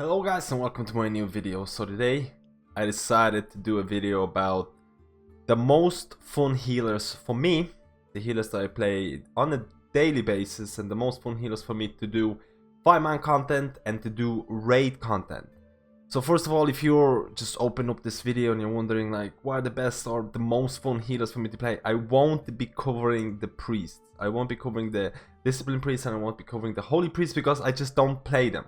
Hello guys and welcome to my new video. So today I decided to do a video about the most fun healers for me, the healers that I play on a daily basis, and the most fun healers for me to do 5-man content and to do raid content. So first of all, if you're just open up this video and you're wondering like what are the best or the most fun healers for me to play, I won't be covering the priests. I won't be covering the discipline priests and I won't be covering the holy priests because I just don't play them.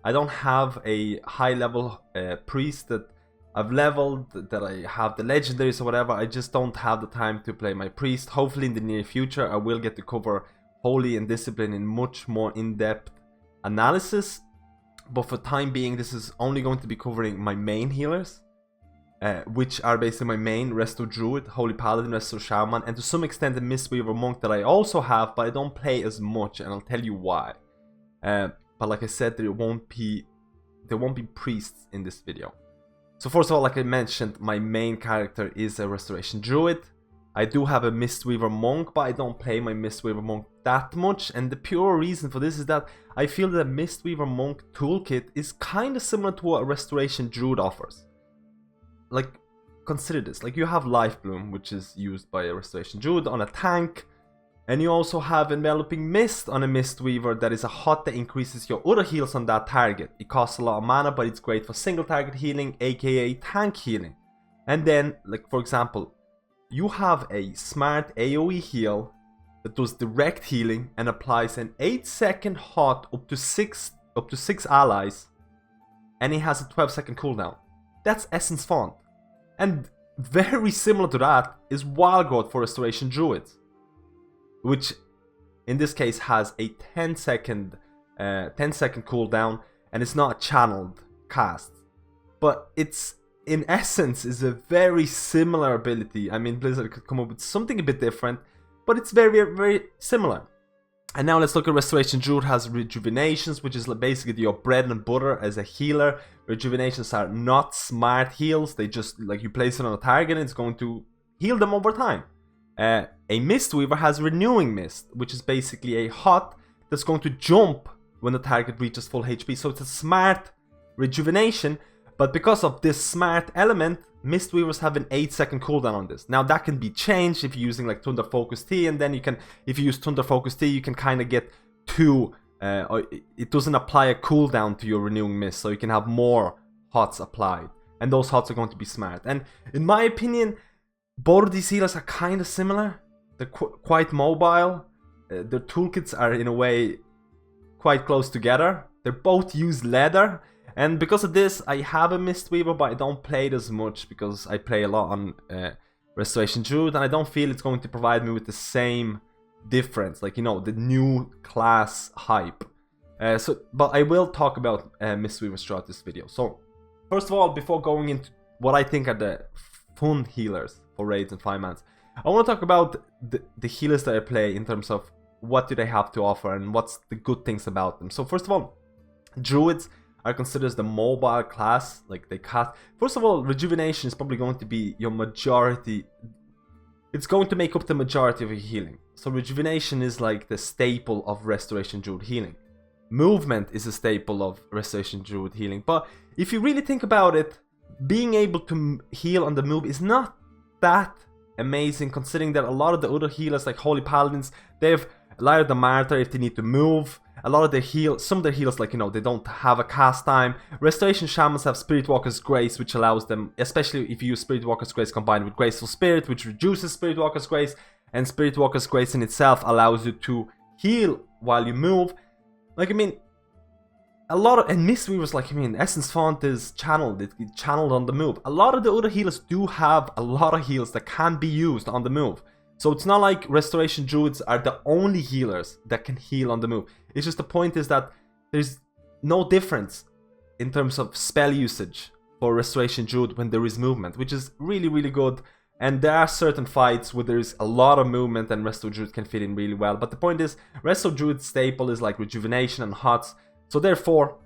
I don't have a high level priest that I've leveled, that I have the legendaries or whatever. I just don't have the time to play my priest. Hopefully in the near future I will get to cover holy and discipline in much more in-depth analysis. But for time being, this is only going to be covering my main healers, which are basically my main Resto Druid, Holy Paladin, Resto Shaman, and to some extent the Mistweaver Monk that I also have, but I don't play as much, and I'll tell you why. But like I said, there won't be priests in this video. So first of all, like I mentioned, my main character is a Restoration Druid. I do have a Mistweaver Monk, but I don't play my Mistweaver Monk that much. And the pure reason for this is that I feel that Mistweaver Monk toolkit is kind of similar to what a Restoration Druid offers. Like, consider this. Like, you have Life Bloom, which is used by a Restoration Druid on a tank. And you also have Enveloping Mist on a Mistweaver that is a hot that increases your other heals on that target. It costs a lot of mana, but it's great for single target healing, aka tank healing. And then, like for example, you have a smart AoE heal that does direct healing and applies an 8-second hot up to 6 allies, and it has a 12-second cooldown. That's Essence Font. And very similar to that is Wild Growth for Restoration Druids, which in this case has a 10-second cooldown, and it's not a channeled cast, but it's in essence is a very similar ability. I mean, Blizzard could come up with something a bit different, but it's very, very similar. And now let's look at Restoration Druid. Has Rejuvenations, which is basically your bread and butter as a healer. Rejuvenations are not smart heals, they just like you place it on a target and it's going to heal them over time. A Mistweaver has Renewing Mist, which is basically a hot that's going to jump when the target reaches full HP. So it's a smart rejuvenation, but because of this smart element, Mistweavers have an 8-second cooldown on this. Now that can be changed if you're using like Thunder Focus Tea, and then you can, if you use Thunder Focus Tea, you can kind of get two, it doesn't apply a cooldown to your Renewing Mist, so you can have more hots applied, and those hots are going to be smart. And in my opinion, both of these healers are kind of similar. They're quite mobile. Their toolkits are in a way quite close together. They both use leather. And because of this, I have a Mistweaver, but I don't play it as much because I play a lot on Restoration Druid. And I don't feel it's going to provide me with the same difference. Like, you know, the new class hype. But I will talk about Mistweavers throughout this video. So, first of all, before going into what I think are the fun healers for raids and 5-mans, I want to talk about the healers that I play in terms of what do they have to offer and what's the good things about them. So first of all, Druids are considered as the mobile class. Like they cast, first of all, Rejuvenation is probably going to be your majority. It's going to make up the majority of your healing. So Rejuvenation is like the staple of Restoration Druid healing. Movement is a staple of Restoration Druid healing. But if you really think about it, being able to heal on the move is not that amazing, considering that a lot of the other healers like Holy Paladins, they have Lyre the Martyr if they need to move. A lot of their some of their healers, like, you know, they don't have a cast time. Restoration Shamans have Spirit Walker's Grace, which allows them, especially if you use Spirit Walker's Grace combined with Graceful Spirit, which reduces Spirit Walker's Grace, and Spirit Walker's Grace in itself allows you to heal while you move. Like, I mean, a lot of, and Mistweavers, like, I mean, Essence Font is channeled, it's channeled on the move. A lot of the other healers do have a lot of heals that can be used on the move. So it's not like Restoration Druids are the only healers that can heal on the move. It's just the point is that there's no difference in terms of spell usage for Restoration Druid when there is movement, which is really, really good. And there are certain fights where there is a lot of movement and Resto Druid can fit in really well. But the point is, Resto Druid's staple is like Rejuvenation and Hots. So therefore,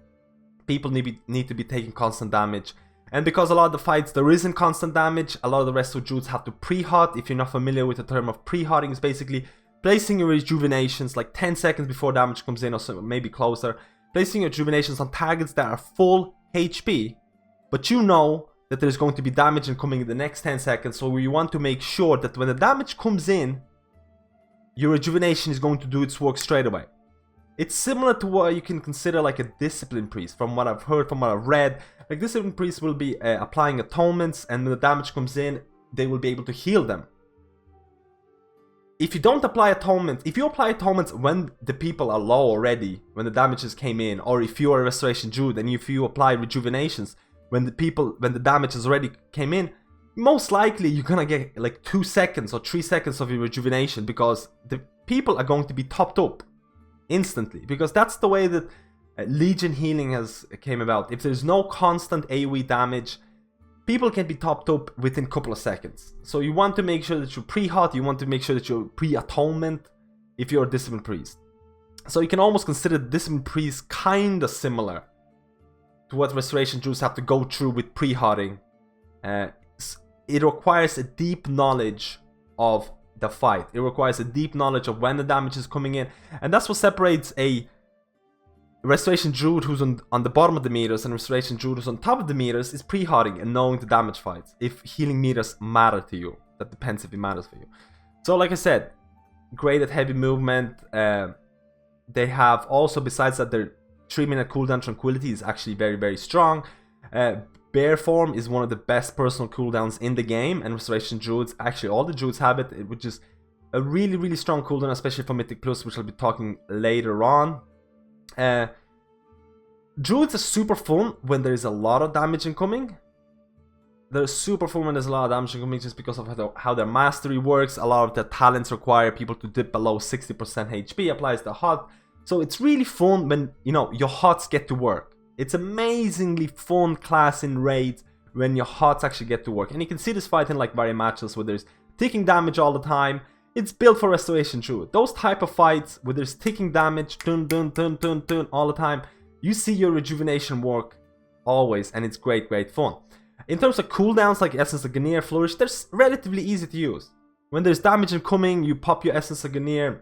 people need to be taking constant damage. And because a lot of the fights there isn't constant damage, a lot of the Resto Druids have to pre-hot. If you're not familiar with the term of pre-hotting, it's basically placing your rejuvenations like 10 seconds before damage comes in, or so, maybe closer. placing your rejuvenations on targets that are full HP, but you know that there's going to be damage incoming in the next 10 seconds, so you want to make sure that when the damage comes in, your rejuvenation is going to do its work straight away. It's similar to what you can consider like a discipline priest, from what I've heard, from what I've read. Like, discipline priests will be applying atonements, and when the damage comes in, they will be able to heal them. If you don't apply atonement, if you apply atonements when the people are low already, when the damages came in, or if you are a Restoration Druid and if you apply rejuvenations when the damages already came in, most likely you're gonna get like 2 seconds or 3 seconds of your rejuvenation, because the people are going to be topped up instantly, because that's the way that Legion healing has came about. If there's no constant AoE damage, people can be topped up within a couple of seconds. So you want to make sure that you're pre-hot, you want to make sure that you're pre-atonement if you're a Discipline Priest. So you can almost consider Discipline Priest kinda similar to what Restoration Druids have to go through with pre-hotting. It requires a deep knowledge of the fight. It requires a deep knowledge of when the damage is coming in, and that's what separates a Restoration Druid who's on the bottom of the meters and Restoration Druid who's on top of the meters, is pre-hotting and knowing the damage fights. If healing meters matter to you, that depends if it matters for you. So like I said, great at heavy movement. They have also, besides that, their 3-minute cooldown Tranquility is actually very, very strong. Bear form is one of the best personal cooldowns in the game, and Restoration Druids, actually all the Druids have it, which is a really, really strong cooldown, especially for Mythic Plus, which I'll be talking later on. Druids are super fun when there's a lot of damage incoming. They're super fun when there's a lot of damage incoming, just because of how their mastery works. A lot of their talents require people to dip below 60% HP, applies the hot. So it's really fun when, you know, your hots get to work. It's amazingly fun class in raids when your hots actually get to work. And you can see this fight in like various matches where there's ticking damage all the time. It's built for Restoration Druid. Those type of fights where there's ticking damage, dun dun dun dun dun, all the time. You see your rejuvenation work always, and it's great, great fun. In terms of cooldowns like Essence of Ganir, Flourish, they're relatively easy to use. When there's damage incoming, you pop your Essence of Ganir.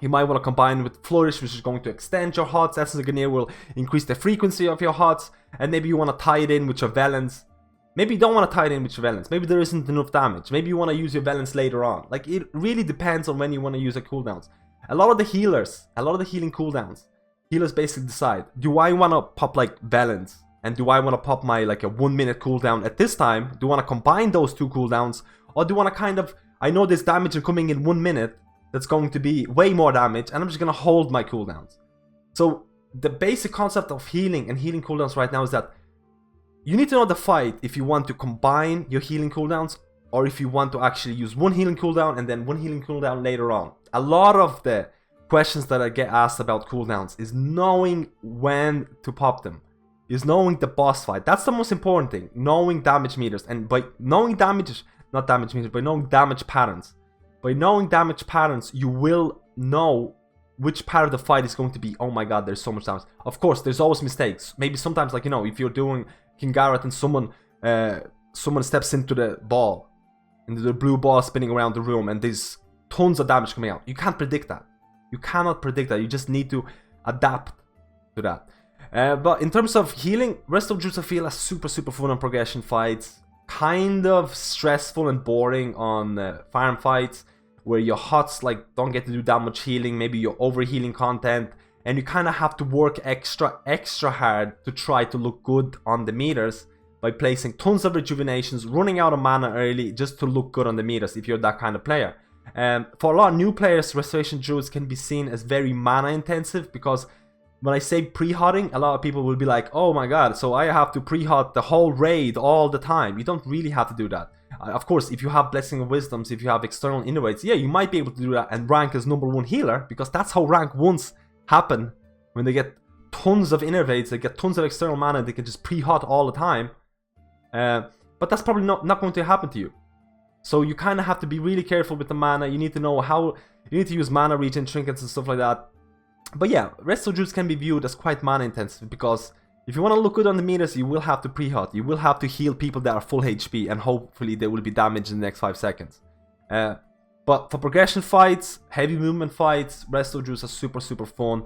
You might want to combine with Flourish, which is going to extend your hots. Essence of Ganir will increase the frequency of your hots. And maybe you want to tie it in with your Valence. Maybe you don't want to tie it in with your Valence. Maybe there isn't enough damage. Maybe you want to use your Valence later on. Like, it really depends on when you want to use your cooldowns. A lot of the healers, a lot of the healing cooldowns, healers basically decide, do I want to pop like Valence? And do I want to pop my like a 1-minute cooldown at this time? Do I want to combine those two cooldowns? Or do I want to kind of, I know there's damage incoming in 1 minute, that's going to be way more damage, and I'm just going to hold my cooldowns. So the basic concept of healing and healing cooldowns right now is that you need to know the fight if you want to combine your healing cooldowns, or if you want to actually use one healing cooldown and then one healing cooldown later on. A lot of the questions that I get asked about cooldowns is knowing when to pop them, is knowing the boss fight. That's the most important thing, knowing damage meters. And by knowing damage, not damage meters, by knowing damage patterns. By knowing damage patterns, you will know which part of the fight is going to be, oh my god, there's so much damage. Of course, there's always mistakes. Maybe sometimes, like, you know, if you're doing King Garrett and someone steps into the ball, into the blue ball spinning around the room, and there's tons of damage coming out. You can't predict that. You cannot predict that. You just need to adapt to that. But in terms of healing, Resto Druids I feel are super, super fun on progression fights. Kind of stressful and boring on farm fights, where your hots like don't get to do that much healing. Maybe you're overhealing content, and you kind of have to work extra hard to try to look good on the meters by placing tons of rejuvenations, running out of mana early just to look good on the meters if you're that kind of player. For a lot of new players, Restoration Druids can be seen as very mana intensive, because when I say pre-hotting, a lot of people will be like, oh my god, so I have to pre-hot the whole raid all the time. You don't really have to do that. Of course, if you have Blessing of Wisdoms, if you have external innervates, yeah, you might be able to do that and rank as #1 healer, because that's how rank 1s happen. When they get tons of innervates, they get tons of external mana, they can just pre-hot all the time. But that's probably not going to happen to you. So you kind of have to be really careful with the mana. You need to know how, you need to use mana regen trinkets and stuff like that. But yeah, Resto Druids can be viewed as quite mana intensive, because if you want to look good on the meters, you will have to pre-hot. You will have to heal people that are full HP, and hopefully they will be damaged in the next 5 seconds. But for progression fights, heavy movement fights, Resto Druids are super, super fun.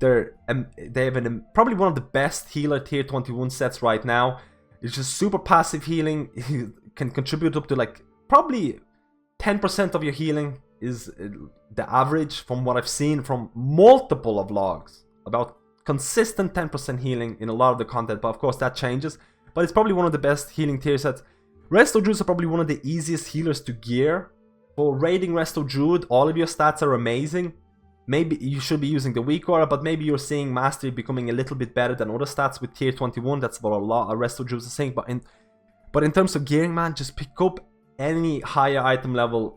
they have probably one of the best healer tier 21 sets right now. It's just super passive healing. It can contribute up to like probably 10% of your healing is the average from what I've seen from multiple of vlogs. About consistent 10% healing in a lot of the content, but of course that changes. But it's probably one of the best healing tier sets. Resto Druids are probably one of the easiest healers to gear. For raiding Resto Druid, all of your stats are amazing. Maybe you should be using the weak aura, but maybe you're seeing Mastery becoming a little bit better than other stats with tier 21. That's what a lot of Resto Druids are saying. But in terms of gearing, man, just pick up any higher item level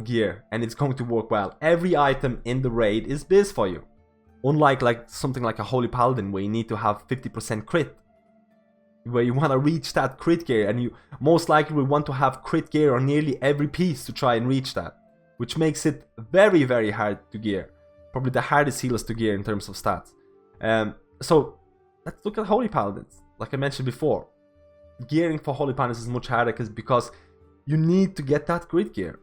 gear, and it's going to work well. Every item in the raid is biz for you. Unlike like something like a Holy Paladin where you need to have 50% crit. Where you want to reach that crit gear, and you most likely will want to have crit gear on nearly every piece to try and reach that. Which makes it very, very hard to gear. Probably the hardest healers to gear in terms of stats. So let's look at Holy Paladins. Like I mentioned before, gearing for Holy Paladins is much harder because you need to get that crit gear.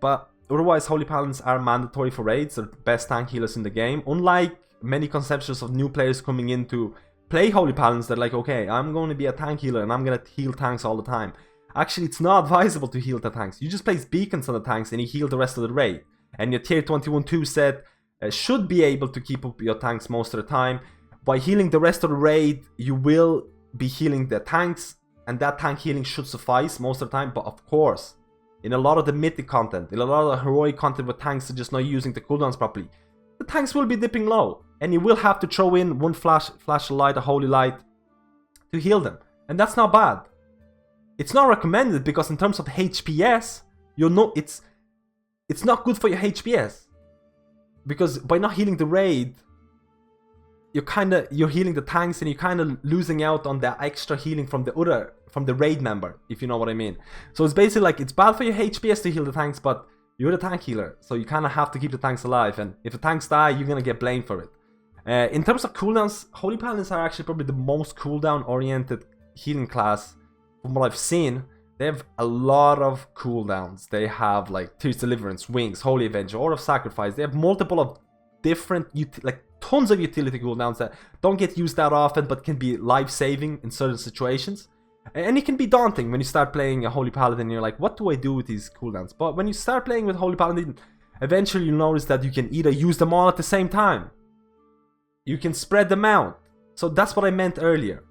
But otherwise, Holy Paladins are mandatory for raids. They're the best tank healers in the game. Unlike many conceptions of new players coming in to play Holy Paladins, they're like, okay, I'm going to be a tank healer and I'm going to heal tanks all the time. Actually, it's not advisable to heal the tanks. You just place beacons on the tanks and you heal the rest of the raid. And your tier 21 2 set should be able to keep up your tanks most of the time. By healing the rest of the raid, you will be healing the tanks, and that tank healing should suffice most of the time. But of course, in a lot of the mythic content, in a lot of the heroic content where tanks are just not using the cooldowns properly, the tanks will be dipping low. And you will have to throw in one flash of light, a holy light, to heal them. And that's not bad. It's not recommended because in terms of HPS, you'll know it's not good for your HPS. Because by not healing the raid, you're healing the tanks and you're kind of losing out on the extra healing from the raid member, if you know what I mean. So it's basically like it's bad for your HPS to heal the tanks, but you're the tank healer, so you kind of have to keep the tanks alive. And if the tanks die, you're gonna get blamed for it. In terms of cooldowns, Holy Paladins are actually probably the most cooldown oriented healing class. From what I've seen, they have a lot of cooldowns. They have like Tears Deliverance, Wings, Holy Avenger, Order of Sacrifice. They have multiple of different, like tons of utility cooldowns that don't get used that often but can be life-saving in certain situations. And it can be daunting when you start playing a Holy Paladin and you're like, what do I do with these cooldowns? But when you start playing with Holy Paladin, eventually you'll notice that you can either use them all at the same time. You can spread them out. So that's what I meant earlier.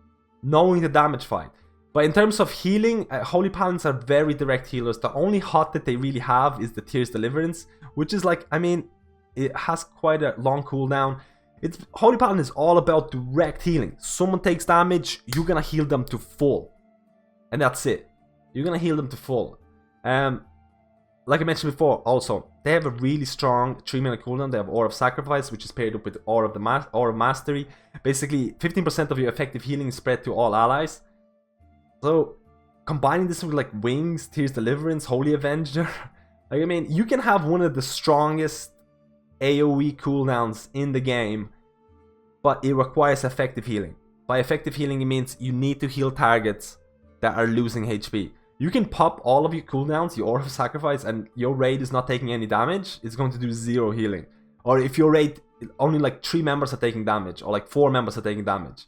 Knowing the damage fight. But in terms of healing, Holy Paladins are very direct healers. The only hot that they really have is the Tears Deliverance, which is like, I mean, it has quite a long cooldown. Holy Paladin is all about direct healing. Someone takes damage, you're gonna heal them to full. And that's it. You're gonna heal them to full. Like I mentioned before, also, they have a really strong 3-minute cooldown. They have Aura of Sacrifice, which is paired up with Aura of Mastery. Basically, 15% of your effective healing is spread to all allies. So, combining this with like Wings, Tears Deliverance, Holy Avenger, like I mean, you can have one of the strongest AoE cooldowns in the game, but it requires effective healing. By effective healing, it means you need to heal targets that are losing HP. You can pop all of your cooldowns, your Aura of Sacrifice, and your raid is not taking any damage, it's going to do 0 healing. Or if your raid, only like 3 members are taking damage, or like 4 members are taking damage,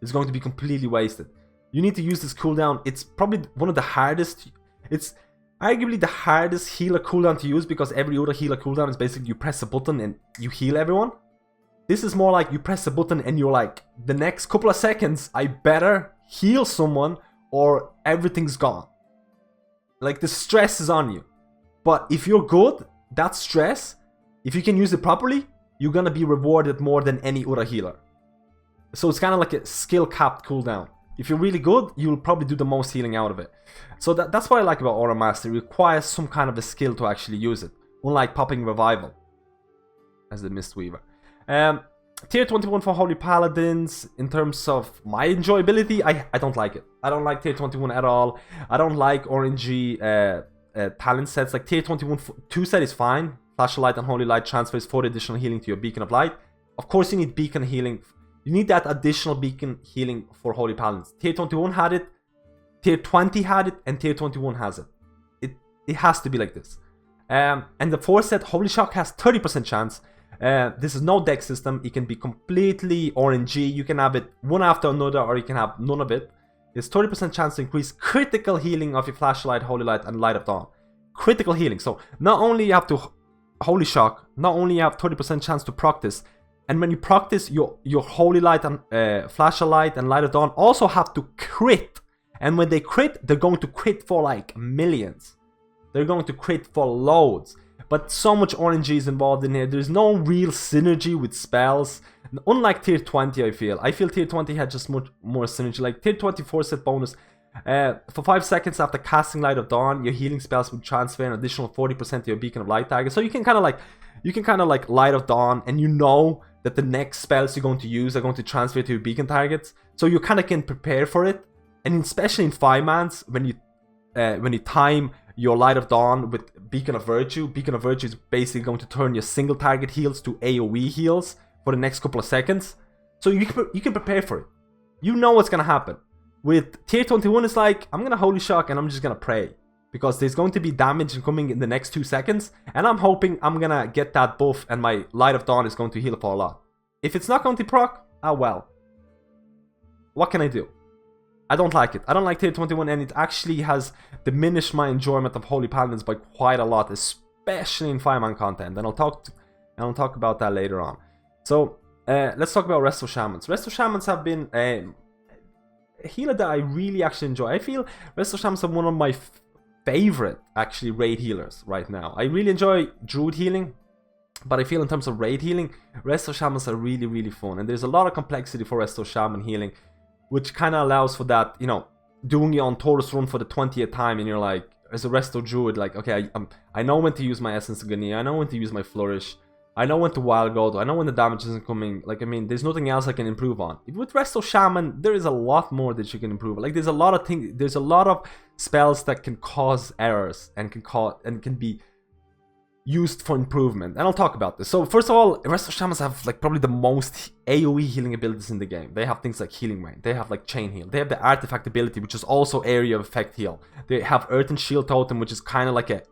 it's going to be completely wasted. You need to use this cooldown. It's probably one of the hardest, it's arguably the hardest healer cooldown to use because every other healer cooldown is basically you press a button and you heal everyone. This is more like you press a button and you're like, the next couple of seconds, I better heal someone or everything's gone. Like the stress is on you. But if you're good, that stress, if you can use it properly, you're gonna be rewarded more than any other healer. So it's kind of like a skill capped cooldown. If you're really good, you'll probably do the most healing out of it. So that's what I like about Aura Mastery. It requires some kind of a skill to actually use it. Unlike popping Revival as the Mistweaver. Tier 21 for Holy Paladins. In terms of my enjoyability, I don't like it. I don't like Tier 21 at all. I don't like orangey talent sets. Like Tier 21 2 set is fine. Flash of Light and Holy Light transfers 40 additional healing to your Beacon of Light. Of course you need Beacon healing. You need that additional beacon healing for Holy Paladins. Tier 21 had it, Tier 20 had it, and Tier 21 has it. It has to be like this. And the 4 set Holy Shock has 30% chance. This is no deck system. It can be completely RNG. You can have it one after another, or you can have none of it. There's 30% chance to increase critical healing of your Flashlight, Holy Light, and Light of Dawn. Critical healing. So not only you have to Holy Shock, not only you have 30% chance to proc this, and when you proc this, your Holy Light and Flashlight and Light of Dawn also have to crit. And when they crit, they're going to crit for like millions. They're going to crit for loads. But so much RNG is involved in here. There's no real synergy with spells. Unlike tier 20, I feel tier 20 had just much more synergy. Like tier 24 set bonus. For 5 seconds after casting Light of Dawn, your healing spells will transfer an additional 40% to your Beacon of Light target. So you can kind of like Light of Dawn, and you know that the next spells you're going to use are going to transfer to your Beacon targets. So you kind of can prepare for it. And especially in 5-mans, when you time your Light of Dawn with Beacon of Virtue is basically going to turn your single target heals to AoE heals for the next couple of seconds. So you can prepare for it. You know what's going to happen. With tier 21, it's like, I'm going to Holy Shock and I'm just going to pray. Because there's going to be damage coming in the next 2 seconds. And I'm hoping I'm going to get that buff and my Light of Dawn is going to heal for a lot. If it's not going to proc, oh well. What can I do? I don't like it. I don't like tier 21, and it actually has diminished my enjoyment of Holy Paladins by quite a lot, especially in 5-man content. And I'll talk about that later on. So let's talk about Resto Shamans. Resto Shamans have been a healer that I really actually enjoy. I feel Resto Shamans are one of my favorite actually raid healers right now. I really enjoy Druid healing, but I feel in terms of raid healing, Resto Shamans are really, really fun. And there's a lot of complexity for Resto Shaman healing, which kind of allows for that, you know, doing your Antorus run for the 20th time, and you're like, as a Resto Druid, like, okay, I know when to use my Essence of Gania, I know when to use my Flourish, I know when to Wild Gold, I know when the damage isn't coming. Like, I mean, there's nothing else I can improve on. With Resto Shaman, there is a lot more that you can improve. Like, there's a lot of things, there's a lot of spells that can cause errors and can be used for improvement, and I'll talk about this. So first of all, Resto Shamans have like probably the most AoE healing abilities in the game. They have things like Healing Rain, they have like Chain Heal, they have the Artifact ability, which is also Area of Effect heal. They have Earth and Shield Totem, which is kind of like a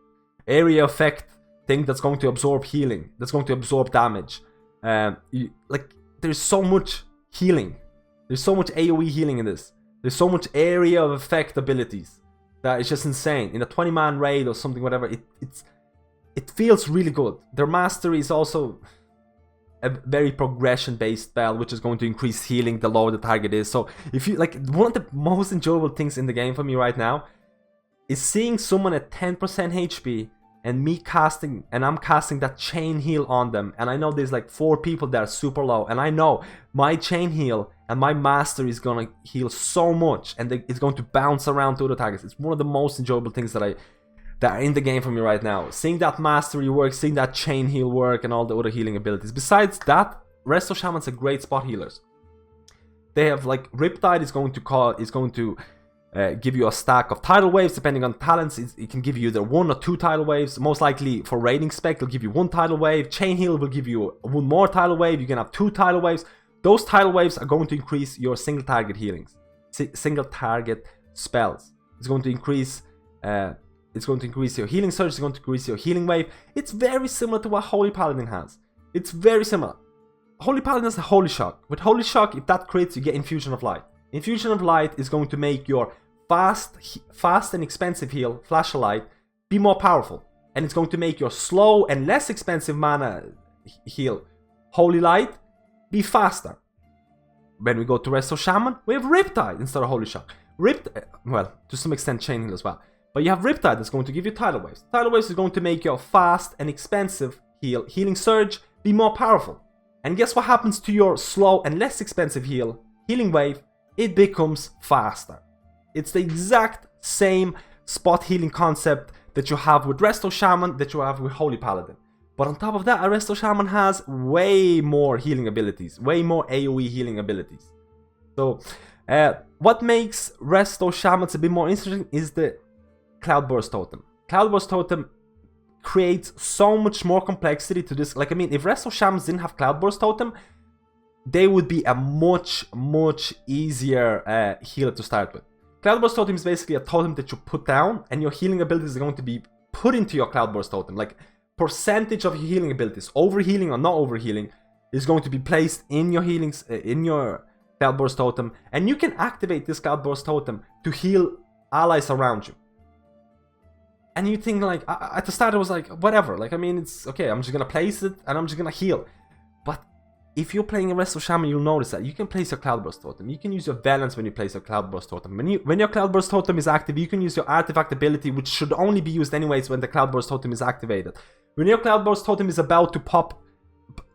area effect thing that's going to absorb healing, that's going to absorb damage. Like, there's so much healing, there's so much AoE healing in this, there's so much Area of Effect abilities that it's just insane. In a 20-man raid or something, whatever, it feels really good. Their mastery is also a very progression-based spell, which is going to increase healing the lower the target is. So if you like, one of the most enjoyable things in the game for me right now is seeing someone at 10% HP and me casting, and I'm casting that chain heal on them, and I know there's like 4 people that are super low, and I know my chain heal and my mastery is gonna heal so much, and it's going to bounce around to other targets. It's one of the most enjoyable things that are in the game for me right now. Seeing that mastery work, seeing that chain heal work, and all the other healing abilities. Besides that, Resto Shamans are great spot healers. They have like Riptide is going to give you a stack of tidal waves depending on talents. It can give you either 1 or 2 tidal waves. Most likely for raiding spec, it'll give you 1 tidal wave. Chain heal will give you 1 more tidal wave. You can have 2 tidal waves. Those tidal waves are going to increase your single target healings, single target spells. It's going to increase. It's going to increase your healing surge. It's going to increase your healing wave. It's very similar to what Holy Paladin has. It's very similar. Holy Paladin has a Holy Shock. With Holy Shock, if that crits, you get Infusion of Light. Infusion of Light is going to make your fast and expensive heal, Flashlight, be more powerful. And it's going to make your slow and less expensive mana heal, Holy Light, be faster. When we go to Resto Shaman, we have Riptide instead of Holy Shock. Well, to some extent Chain Heal as well. But you have Riptide that's going to give you Tidal Waves. Tidal Waves is going to make your fast and expensive Healing Surge, be more powerful. And guess what happens to your slow and less expensive Healing Wave? It becomes faster. It's the exact same spot healing concept that you have with Resto Shaman, that you have with Holy Paladin. But on top of that, a Resto Shaman has way more healing abilities, way more AoE healing abilities. So, what makes Resto Shamans a bit more interesting is the Cloudburst Totem. Cloudburst Totem creates so much more complexity to this. Like, I mean, if Resto Shamans didn't have Cloudburst Totem, they would be a much easier healer to start with. Cloudburst Totem is basically a totem that you put down, and your healing abilities are going to be put into your Cloudburst Totem. Like, percentage of your healing abilities, overhealing or not overhealing, is going to be placed in your healings, in your Cloudburst Totem. And you can activate this Cloudburst Totem to heal allies around you. And you think, like, at the start I was like, whatever. Like, I mean, it's okay, I'm just gonna place it and I'm just gonna heal. But if you're playing a Resto Shaman, you'll notice that you can place your Cloudburst Totem. You can use your Valence when you place your Cloudburst Totem. When your Cloudburst Totem is active, you can use your Artifact ability, which should only be used anyways when the Cloudburst Totem is activated. When your Cloudburst Totem is about to pop,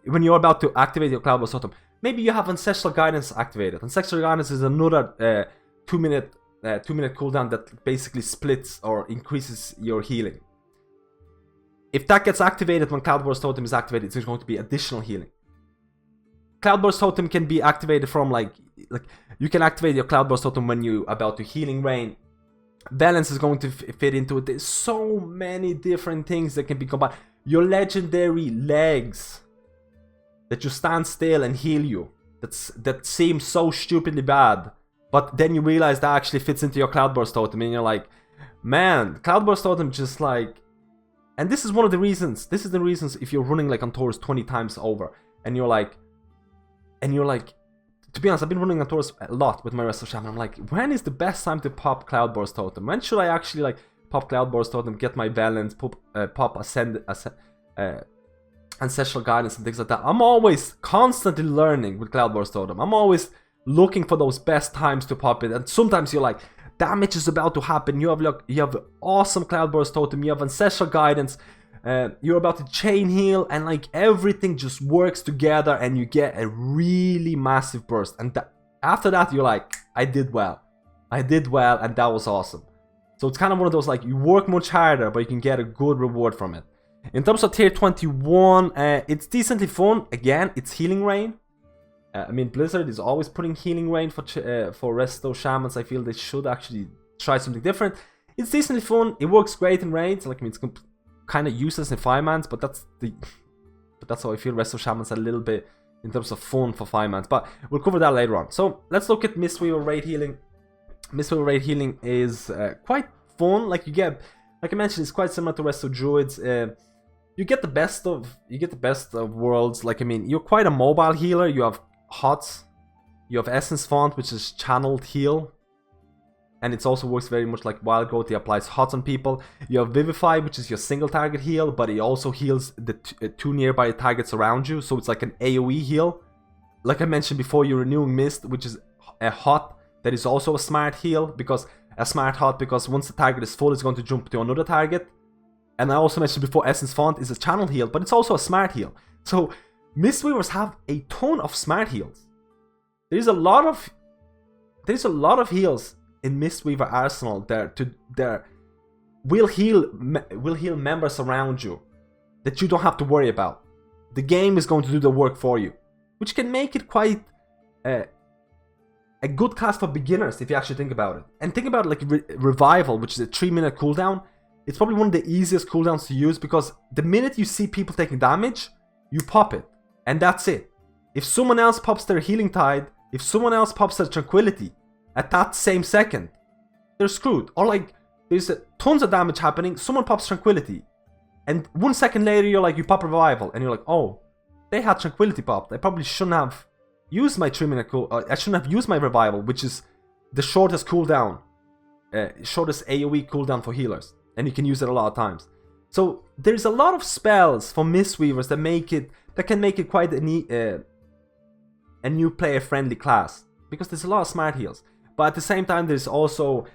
when you're about to activate your Cloudburst Totem, maybe you have Ancestral Guidance activated. Ancestral Guidance is another 2-minute cooldown that basically splits or increases your healing. If that gets activated when Cloudburst Totem is activated, it's going to be additional healing. Cloudburst Totem can be activated from like you can activate your Cloudburst Totem when you're about to Healing Rain. Balance is going to fit into it. There's so many different things that can be combined. Your legendary legs that you stand still and heal you. That seems so stupidly bad. But then you realize that actually fits into your Cloudburst Totem, and you're like, man, Cloudburst Totem just like... And this is one of the reasons, if you're running like Antorus 20 times over, and you're like, to be honest, I've been running Antorus a lot with my Resto Shaman. I'm like, when is the best time to pop Cloudburst Totem? When should I actually like pop Cloudburst Totem, get my Valence, pop Ancestral Guidance and things like that? I'm always constantly learning with Cloudburst Totem. I'm always looking for those best times to pop it, and sometimes you're like, damage is about to happen, you have awesome Cloudburst Totem, you have Ancestral Guidance, you're about to chain heal, and like everything just works together and you get a really massive burst, and after that you're like, I did well and that was awesome. So it's kind of one of those, like, you work much harder but you can get a good reward from it. In terms of tier 21, it's decently fun. Again, it's Healing Rain. I mean, Blizzard is always putting Healing Rain for Resto Shamans. I feel they should actually try something different. It's decently fun. It works great in raids. Like, I mean, it's kind of useless in 5-mans, but that's how I feel Resto Shamans a little bit in terms of fun for 5-mans. But we'll cover that later on. So let's look at Mistweaver raid healing. Mistweaver raid healing is quite fun. Like, you get, like I mentioned, it's quite similar to Resto Druids. You get the best of worlds. Like, I mean, you're quite a mobile healer. You have HOTS, you have Essence Font, which is channeled heal, and it also works very much like Wild Growth. It applies HOTS on people. You have Vivify, which is your single target heal, but it also heals the two nearby targets around you, so it's like an AoE heal. Like I mentioned before, you're Renewing Mist, which is a HOT that is also a smart heal, because once the target is full, it's going to jump to another target. And I also mentioned before, Essence Font is a channel heal, but it's also a smart heal. So Mistweavers have a ton of smart heals. There's a lot of heals in Mistweaver arsenal that will heal members around you that you don't have to worry about. The game is going to do the work for you, which can make it quite a good class for beginners if you actually think about it. And think about like Revival, which is a 3-minute cooldown. It's probably one of the easiest cooldowns to use, because the minute you see people taking damage, you pop it. And that's it. If someone else pops their Healing Tide, if someone else pops their Tranquility at that same second, they're screwed. Or like, there's tons of damage happening, someone pops Tranquility, and 1 second later you're like, you pop Revival, and you're like, oh, they had Tranquility popped. I probably shouldn't have used my 3-minute I shouldn't have used my Revival, which is the shortest cooldown, shortest AoE cooldown for healers, and you can use it a lot of times. So there's a lot of spells for Mistweavers that can make it quite a new player-friendly class, because there's a lot of smart heals. But at the same time, there's also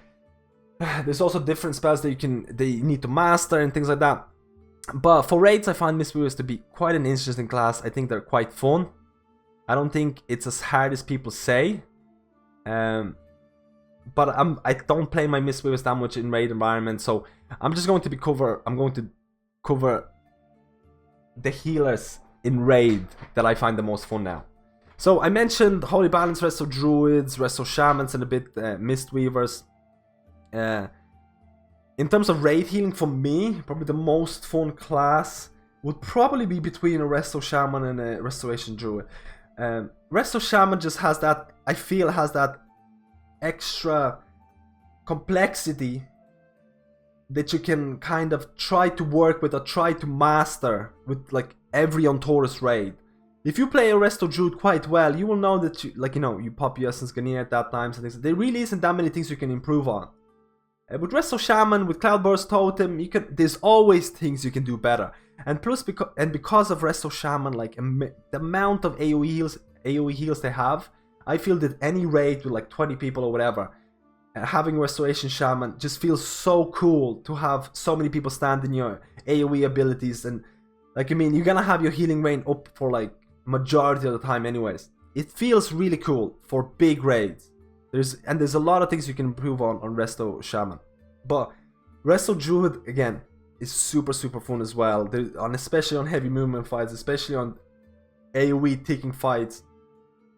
different spells that you need to master and things like that. But for raids, I find Mistweavers to be quite an interesting class. I think they're quite fun. I don't think it's as hard as people say. But I don't play my Mistweavers that much in raid environments, so I'm going to cover the healers in raid that I find the most fun now. So I mentioned Holy Balance, Resto Druids, Resto Shamans, and a bit Mistweavers. In terms of raid healing, for me, probably the most fun class would probably be between a Resto Shaman and a Restoration Druid. Resto Shaman just has that, I feel, has that extra complexity that you can kind of try to work with or try to master with like every Antorus raid. If you play a Resto Druid quite well, you will know that you, like, you know, you pop your Essence Garnier at that time, so there really isn't that many things you can improve on. With Resto Shaman, with Cloudburst Totem, there's always things you can do better. And plus, because of Resto Shaman, like the amount of AoE heals they have, I feel that any raid with like 20 people or whatever, having Restoration Shaman just feels so cool to have so many people standing your AoE abilities. And like, I mean, you're gonna have your healing rain up for like majority of the time anyways. It feels really cool for big raids. There's a lot of things you can improve on Resto Shaman. But Resto Druid, again, is super fun as well. Especially on heavy movement fights, especially on AoE ticking fights,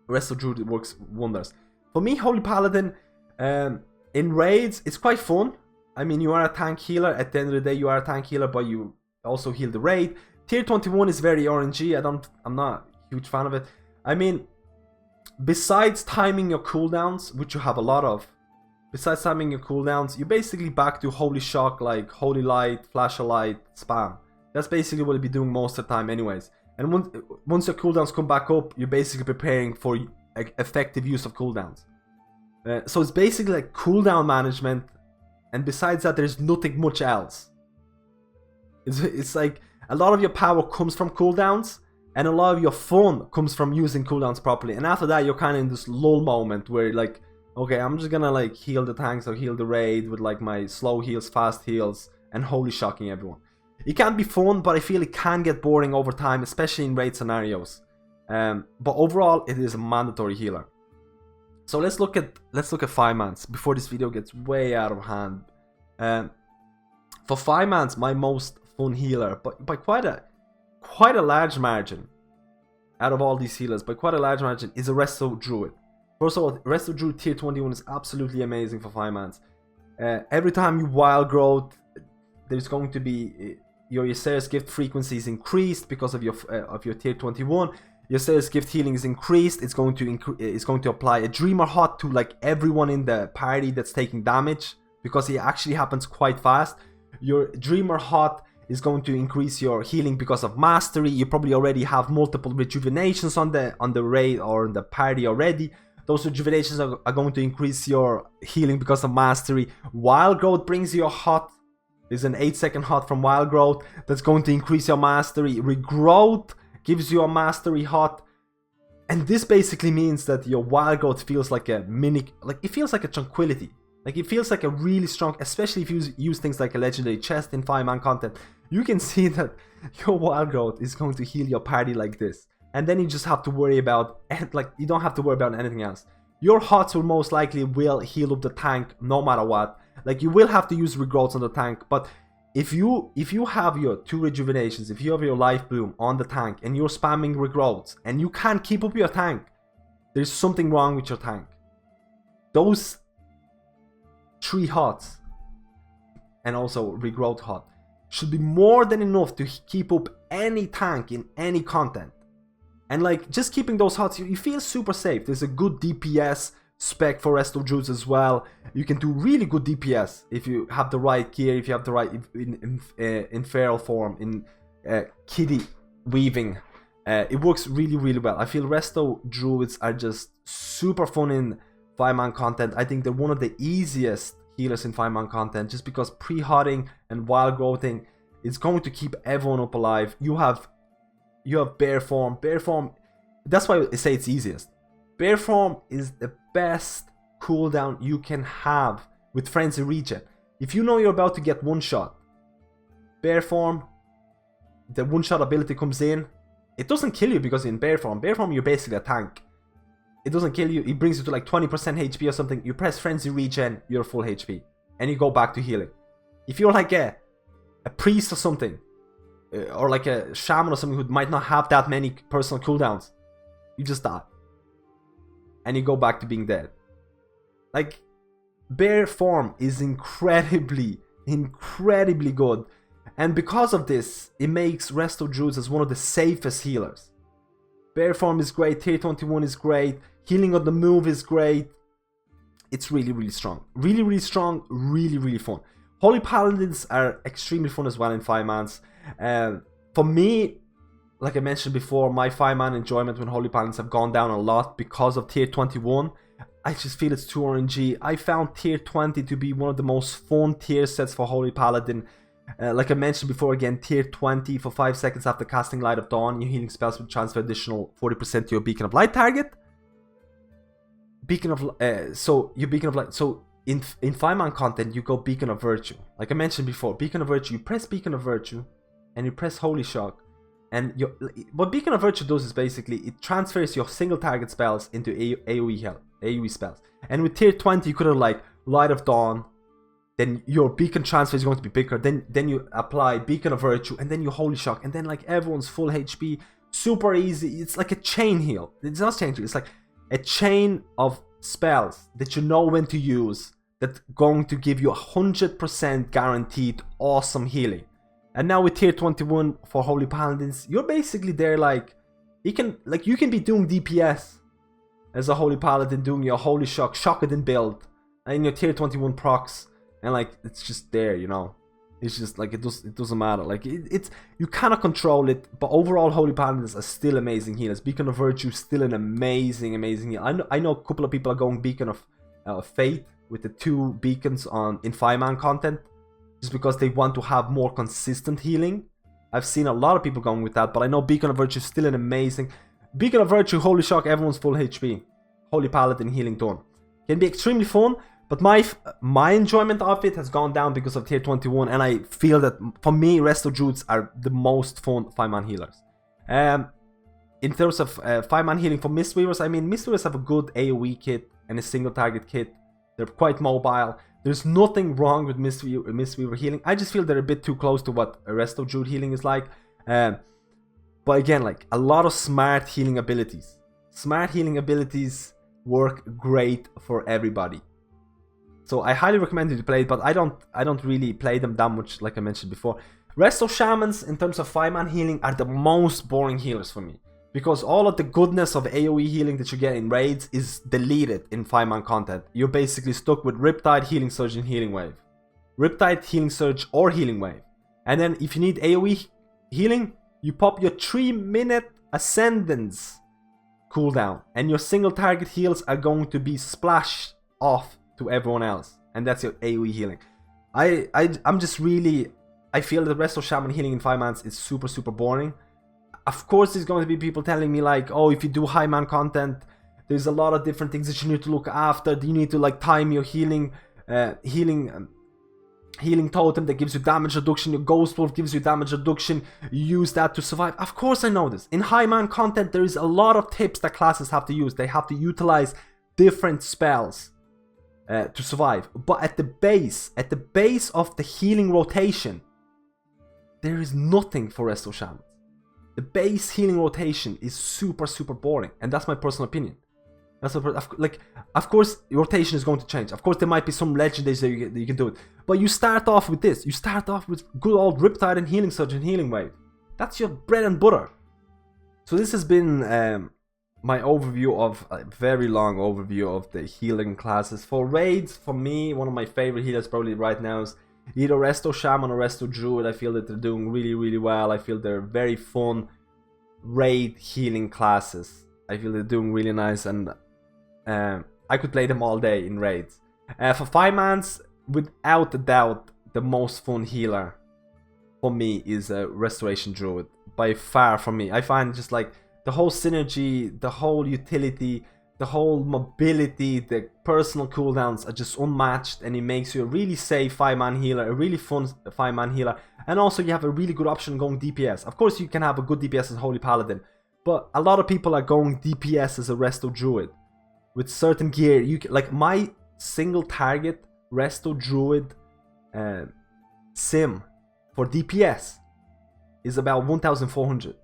Resto Druid works wonders. For me, Holy Paladin, in raids, it's quite fun. I mean, you are a tank healer. At the end of the day, you are a tank healer, but you also heal the raid. Tier 21 is very RNG. I'm not a huge fan of it. I mean, besides timing your cooldowns, which you have a lot of, besides timing your cooldowns, you're basically back to Holy Shock, like Holy Light, Flash of Light, spam. That's basically what you'll be doing most of the time anyways. And once your cooldowns come back up, you're basically preparing for effective use of cooldowns. So it's basically like cooldown management, and besides that, there's nothing much else. It's like a lot of your power comes from cooldowns, and a lot of your fun comes from using cooldowns properly. And after that, you're kind of in this lull moment where like, okay, I'm just gonna like heal the tanks or heal the raid with like my slow heals, fast heals, and holy shocking everyone. It can be fun, but I feel it can get boring over time, especially in raid scenarios. But overall, it is a mandatory healer. So let's look at 5-mans before this video gets way out of hand. For 5-mans, my most fun healer, but by quite a large margin, out of all these healers, by quite a large margin, is a Resto Druid. First of all, Resto Druid tier 21 is absolutely amazing for 5-mans. Every time you wild growth, there's going to be your Ysera's gift frequency is increased because of your tier 21. Ysera's gift healing is increased. It's going to apply a Dreamer Hot to like everyone in the party that's taking damage, because it actually happens quite fast. Your Dreamer Hot is going to increase your healing because of mastery. You probably already have multiple rejuvenations on the raid or in the party already. Those rejuvenations are going to increase your healing because of mastery. Wild Growth brings you a hot. There's an 8-second hot from Wild Growth that's going to increase your mastery. Regrowth gives you a mastery hot. And this basically means that your Wild Growth feels like a it feels like a tranquility. Like it feels like a really strong, especially if you use things like a legendary chest in 5-man content. You can see that your Wild Growth is going to heal your party like this. And then you just have to worry about, like, you don't have to worry about anything else. Your hots will most likely heal up the tank no matter what. Like, you will have to use regrowths on the tank, but if you have your 2 rejuvenations, if you have your life bloom on the tank and you're spamming regrowths and you can't keep up your tank, there's something wrong with your tank. Those 3 hots and also regrowth hot should be more than enough to keep up any tank in any content. And like, just keeping those hots, you feel super safe. There's a good DPS spec for Resto Druids as well. You can do really good DPS if you have the right gear, if you have the right in feral form, in kitty weaving. It works really well. I feel Resto Druids are just super fun in 5-man content. I think they're one of the easiest healers in 5-man content, just because pre-hotting and wild growthing is going to keep everyone up alive. You have bear form. Bear form, that's why I say it's easiest. Bear form is the best cooldown you can have with Frenzy Regen. If you know you're about to get one shot, bear form, the one shot ability comes in. It doesn't kill you because in bear form you're basically a tank. It doesn't kill you, it brings you to like 20% HP or something. You press Frenzy Regen, you're full HP, and you go back to healing. If you're like a priest or something, or like a shaman or something who might not have that many personal cooldowns, you just die and you go back to being dead. Like, bear form is incredibly good, and because of this, it makes Resto Druids as one of the safest healers. Bear form is great, tier 21 is great, healing on the move is great. It's really strong, really strong, really fun. Holy Paladins are extremely fun as well in 5-mans. For me, like I mentioned before, my 5-man enjoyment when Holy Paladins have gone down a lot because of tier 21. I just feel it's too RNG. I found tier 20 to be one of the most fun tier sets for Holy Paladin. Like I mentioned before, again, tier 20 for 5 seconds after casting Light of Dawn, your healing spells will transfer additional 40% to your Beacon of Light target. So your Beacon of Light. So in 5-man content, you go Beacon of Virtue. Like I mentioned before, Beacon of Virtue. You press Beacon of Virtue, and you press Holy Shock. And what Beacon of Virtue does is basically it transfers your single target spells into AoE spells. And with tier 20, you could have like Light of Dawn, then your Beacon transfer is going to be bigger. Then you apply Beacon of Virtue, and then you Holy Shock, and then like everyone's full HP, super easy. It's like a chain heal. It's not chain heal. It's like a chain of spells that you know when to use that's going to give you 100% guaranteed awesome healing. And now with tier 21 for Holy Paladins, you're basically there like you can be doing DPS as a Holy Paladin, doing your Holy Shock, Shockadin build, and your tier 21 procs, and like it's just there, you know. It's just like it doesn't matter. Like it's you cannot control it, but overall Holy Paladins are still amazing healers. Beacon of Virtue still an amazing heal. I know a couple of people are going Beacon of Fate with the 2 beacons in 5-man content, just because they want to have more consistent healing. I've seen a lot of people going with that, but I know Beacon of Virtue is still an amazing... Beacon of Virtue, Holy Shock, everyone's full HP. Holy Paladin healing done. Can be extremely fun, but my enjoyment of it has gone down because of tier 21, and I feel that, for me, Resto Druids are the most fun 5-man healers. In terms of 5-man healing for Mistweavers, I mean, Mistweavers have a good AoE kit and a single target kit. They're quite mobile. There's nothing wrong with Mistweaver healing. I just feel they're a bit too close to what a Resto Druid healing is like. But again, like a lot of smart healing abilities. Smart healing abilities work great for everybody. So I highly recommend you to play it, but I don't really play them that much, like I mentioned before. Resto Shamans, in terms of 5-man healing, are the most boring healers for me. Because all of the goodness of AoE healing that you get in raids is deleted in 5-man content. You're basically stuck with Riptide, Healing Surge, and Healing Wave. Riptide, Healing Surge, or Healing Wave. And then if you need AoE healing, you pop your 3-minute Ascendance cooldown. And your single target heals are going to be splashed off to everyone else. And that's your AoE healing. I'm just really... I feel that Resto Shaman healing in 5-mans is super boring. Of course, there's going to be people telling me like, oh, if you do high man content, there's a lot of different things that you need to look after. You need to like time your healing totem that gives you damage reduction. Your Ghost Wolf gives you damage reduction. You use that to survive. Of course, I know this. In high man content, there is a lot of tips that classes have to use. They have to utilize different spells to survive. But at the base of the healing rotation, there is nothing for Resto Shaman. The base healing rotation is super boring, and that's my personal opinion. Of course, rotation is going to change. Of course, there might be some legendaries that you can do it, but you start off with this. You start off with good old Riptide and Healing Surge and Healing Wave. That's your bread and butter. So this has been my overview of a very long overview of the healing classes for raids. For me, one of my favorite healers probably right now is either Resto Shaman or Resto Druid. I feel that they're doing really well. I feel they're very fun raid healing classes. I feel they're doing really nice, and I could play them all day in raids. For 5-mans, without a doubt, the most fun healer for me is a Restoration Druid. By far for me. I find just like the whole synergy, the whole utility, the whole mobility, the personal cooldowns are just unmatched, and it makes you a really safe 5-man healer, a really fun 5-man healer, and also you have a really good option going DPS. Of course, you can have a good DPS as Holy Paladin, but a lot of people are going DPS as a Resto Druid. With certain gear, like my single target Resto Druid sim for DPS is about 1,400.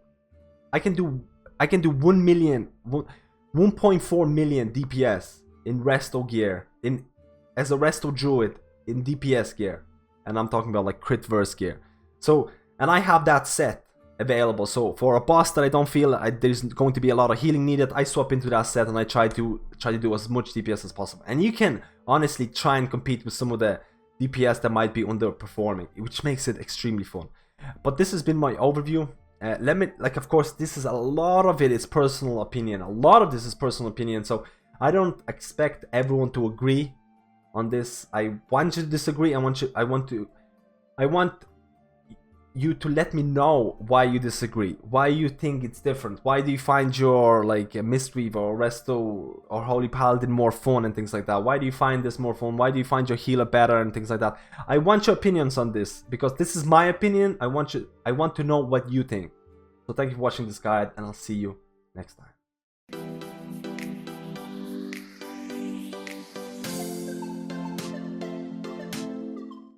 I can do 1.4 million DPS in Resto gear, as a Resto Druid in DPS gear, and I'm talking about like crit verse gear. So, and I have that set available. So for a boss that I don't feel there's going to be a lot of healing needed, I swap into that set and I try to do as much DPS as possible. And you can honestly try and compete with some of the DPS that might be underperforming, which makes it extremely fun. But this has been my overview. Let me, like, of course, this is a lot of it is personal opinion. A lot of this is personal opinion, so I don't expect everyone to agree on this. I want you to disagree. I want you to let me know why you disagree, why you think it's different, why do you find your like Mistweaver or Resto or Holy Paladin more fun and things like that. Why do you find this more fun? Why do you find your healer better and things like that? I want your opinions on this because this is my opinion. I want to know what you think. So thank you for watching this guide, and I'll see you next time.